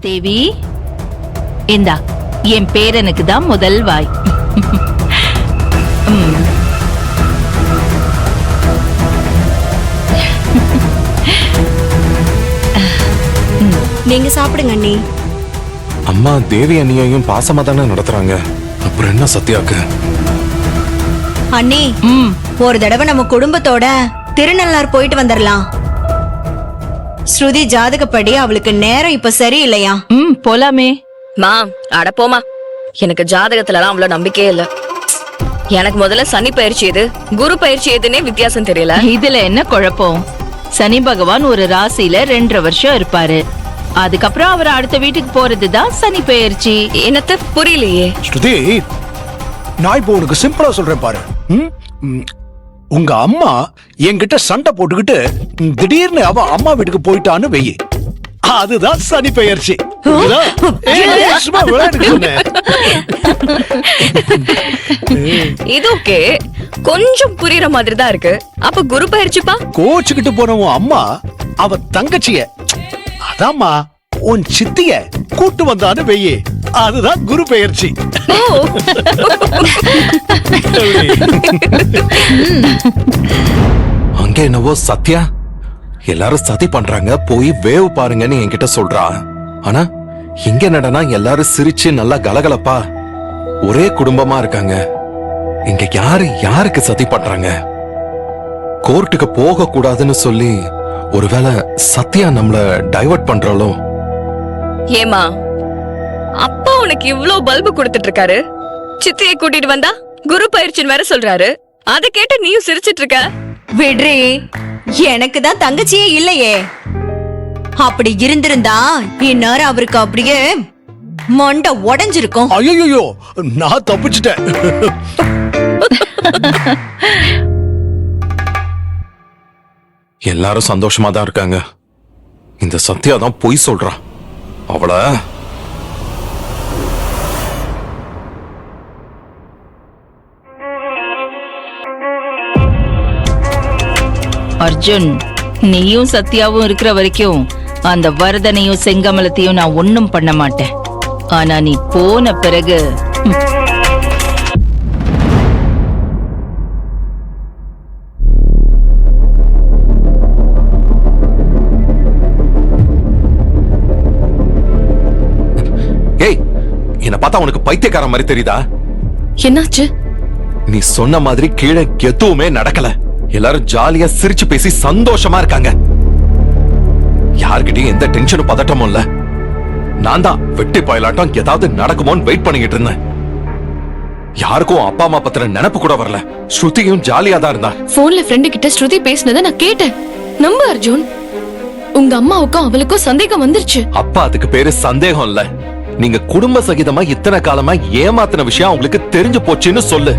தேவி, இந்தா என் பேரனுக்கு தான் முதல் வாய். நீங்க சாப்பிடுங்க அண்ணி. அம்மா தேவி அண்ணியையும் பாசமா தானே நடத்துறாங்க, அப்புறம் என்ன சத்யாக்கு? அண்ணி, ஒரு தடவை நம்ம குடும்பத்தோட திருநள்ளார் போயிட்டு வந்துடலாம். ஸ்ருதி ஜாதகப்படி அவளுக்கு நேரம் இப்ப சரியில்லையா? போலாமே. மா அட போமா, எனக்கு ஜாதகத்துல எல்லாம் அவ்வளவு நம்பிக்கையே இல்ல. எனக்கு முதல்ல சனி பயிற்சி எது குரு பயிற்சி எதுன்னே வித்தியாசம் தெரியல. இதுல என்ன குழப்பம்? சனி பகவான் ஒரு ராசியில 2.5 வருஷம் இருப்பாரு. அதுக்கப்புறம் அவர் அடுத்த வீட்டுக்கு போறதுதான் சனி பெயர்ச்சி. என்னத்த புரியலையே? ஸ்ருதி, நான் இப்போ உனக்கு சிம்பிளா சொல்றேன் பாரு. உங்க அம்மா என்கிட்ட சண்டை போட்டுக்கிட்டு திடீர்னு அவ அம்மா வீட்டுக்கு போயிட்டான்னு வெயி, அதுதான் சனி பெயர்ச்சி. சும்மா விளையாட்டு சொன்னேன். இது ஓகே, கொஞ்சம் புரியுற மாதிரி தான் இருக்கு. அப்ப குரு பயிற்சிப்பா? கோச்சுக்கிட்டு போன உன் அம்மா அவ தங்கச்சிய, அதாம்மா உன் சித்திய கூட்டு வந்தான்னு வெயி, அதுதான் குரு பெயர்ச்சி. அங்க என்னவோ சத்யா எல்லாரும் சதி பண்றாங்க, போய் வேவ் பாருங்கன்னு என்கிட்ட சொல்றா. ஆனா இங்க என்னடனா எல்லாரும் சிரிச்சு நல்லா கலகலப்பா ஒரே குடும்பமா இருக்காங்க. இங்க யாருக்கு சதி பண்றாங்க? கோர்ட்டுக்கு போக கூடாதுன்னு சொல்லி ஒருவேளை சத்யா நம்மள டைவர்ட் பண்றாளோ? ஏமா, அப்பா உனக்கு இவ்ளோ பல்பு கொடுத்துட்டு இருக்காரு, சித்தியை கூட்டிட்டு வந்தா குரு பயிற்சின்னு வேற சொல்றாரு. அத கேட்டு நீயும் சிரிச்சிட்டு இருக்க. விட்ரி, எனக்கு தான் தங்கச்சியே இல்லையே. அப்படி இருந்திருந்தா இந்நேரம் அவருக்கு அப்படியே மண்டை உடைஞ்சிருக்கும். ஐயோ, நான் தப்பிச்சிட்டேன். எல்லாரும் சந்தோஷமா தான் இருக்காங்க. இந்த சத்யா தான் பொய் சொல்றா. அவள அர்ஜுன், நீயும் சத்யாவும் இருக்கிற வரைக்கும் அந்த வரதனையும் செங்கமலத்தையும் நான் ஒண்ணும் பண்ண மாட்டேன். ஆனா நீ போன பிறகு ஏய், என்ன பார்த்தா உனக்கு பைத்தியக்கார மாதிரி தெரியுதா? என்னாச்சு? நீ சொன்ன மாதிரி கீழே எதுவுமே நடக்கல. எல்லாரும் ஜாலியா சிரிச்சு பேசி சந்தோஷமா இருக்காங்க. யார்கிட்டயும் எந்த டென்ஷனும் பதட்டமும் இல்ல. நான் தான் வெட்டி பயலாட்டம் ஏதாவது நடக்குமோன்னு வெயிட் பண்ணிக்கிட்டு இருந்தேன். யாருக்கும் அப்பா அம்மா பத்திர நினைப்பு கூட வரல. ஸ்ருதியும் ஜாலியா தான் இருந்தா. போன்ல ஃப்ரெண்டு கிட்ட ஸ்ருதி பேசினதை நான் கேட்டேன். நம்ப அர்ஜுன், உங்க அம்மாவுக்கும் அவளுக்கும் சந்தேகம் வந்துருச்சு. அப்பா, அதுக்கு பேரு சந்தேகம் இல்ல. நீங்க குடும்ப சகிதமா இத்தனை காலமா ஏமாத்தின விஷயம் உங்களுக்கு தெரிஞ்சு போச்சுன்னு சொல்லு.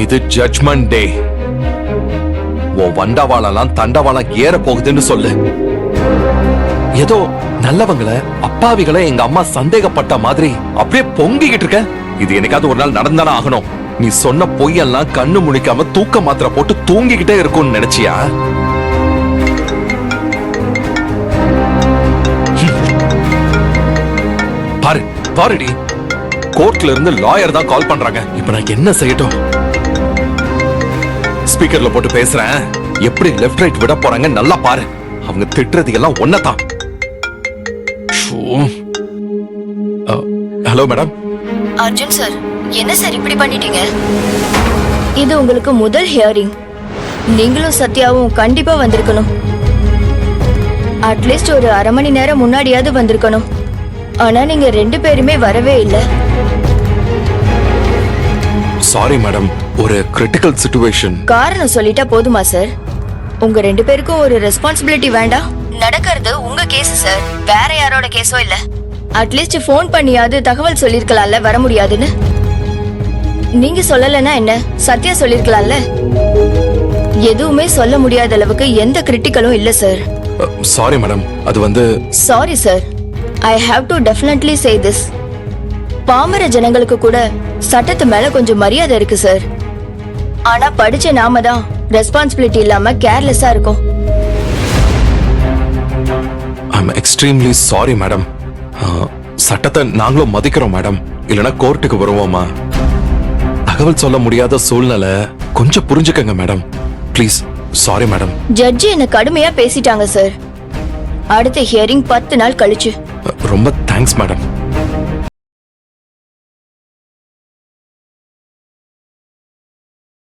இது ஜட்ஜ்மெண்ட் டே. உன் வண்டவாளம் தண்டவாளம் ஏற போகுதுன்னு சொல்லு. ஏதோ நல்லவங்களை அப்பாவிகளை எங்க அம்மா சந்தேகப்பட்ட மாதிரி அப்படியே பொங்கிக்கிட்டு இருக்க. இது என்னைக்காவது ஒரு நாள் நடந்தானே ஆகணும். நீ சொன்ன பொய்யெல்லாம் கண்ணு முழிக்காம தூக்க மாத்திரை போட்டு தூங்கிக்கிட்டே இருக்கும்னு நினைச்சியா? பாரு பாருடி, கோர்ட்ல இருந்து லாயர் தான் கால் பண்றாங்க. இப்ப நான் என்ன செய்யட்டும்? ஸ்பீக்கர்ல போட்டு பேசுறேன். எப்படி லெஃப்ட் ரைட் விட போறாங்க நல்லா பாரு. அவங்க திட்டுறது எல்லாம் ஒன்னதான். Hello madam. அர்ஜுன் சார், என்ன சார் இப்படி பண்ணிட்டீங்க? இது உங்களுக்கு முதல் ஹியரிங். நீங்களும் சத்யாவும் கண்டிப்பா வந்திருக்கணும். அட்லீஸ்ட் ஒரு அரை மணி நேரம் முன்னாடியாவது வந்திருக்கணும். ஆனா நீங்க 2 பேருமே வரவே இல்லை. சாரி மேடம், ஒரு கிரிட்டிக்கல் சிச்சுவேஷன். காரணம் சொல்லிட்டா போதுமா சார்? உங்க 2 பேருக்கும் ஒரு ரெஸ்பான்சிபிலிட்டி வேண்டாம்? நடக்கிறது உங்க கேஸ் சார், வேற யாரோட கேஸோ இல்ல. அட்லீஸ்ட் போன் பண்ணியாவது தகவல் சொல்லிருக்கலாம்ல வர முடியாதுன்னு. நீங்க சொல்லலன்னா என்ன, சத்யா சொல்லிருக்கலாம்ல. எதுவுமே சொல்ல முடியாத அளவுக்கு எந்த கிரிட்டிக்கலும் இல்ல சார். சாரி மேடம், அது வந்து. Sorry sir, I have to definitely say this. பாமர ஜனங்களுக்கு கூட சட்டத்து மேல கொஞ்சம் மரியாதை இருக்கு சார். ஆனா படிச்ச நாம தான் ரெஸ்பான்சிபிலிட்டி இல்லாம கேர்லெஸ்ஸா இருக்கும். I'm extremely sorry madam. சட்டத்தை நாங்களும் மதிக்கிறோம் மேடம். இல்லைன்னா கோர்ட்டுக்கு வருவோமா? தகவல் சொல்ல முடியாத சூழ்நிலை, கொஞ்சம் புரிஞ்சுக்கங்க மேடம் ப்ளீஸ். Sorry madam. ஜட்ஜி என்ன கடுமையா பேசிட்டாங்க சார். அடுத்த ஹியரிங் 10 நாள் கழிச்சு. ரொம்ப தேங்க்ஸ் மேடம்.